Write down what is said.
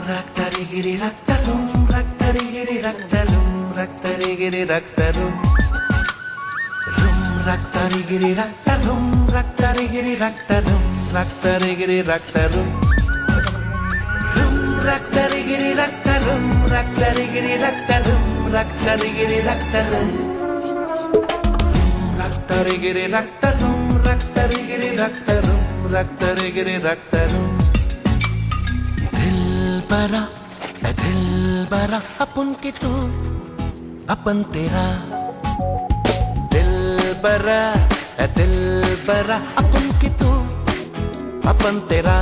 రక్తరిగిరి రక్తరుం రక్తరిగిరి రక్తరుం రక్తరిగిరి రక్తరుం రుం రక్తరిగిరి రక్తరుం రక్తరిగిరి రక్తరుం రక్తరిగిరి రక్తరుం రుం రక్తరిగిరి రక్తరుం రక్తరిగిరి రక్తరుం రక్తరిగిరి రక్తరుం రక్తరిగిరి రక్తరుం రక్తరిగిరి రక్తరుం రక్తరిగిరి రక్తరుం दिलबरा अपन के तू अपन तेरा दिलबरा अपन के तू अपन तेरा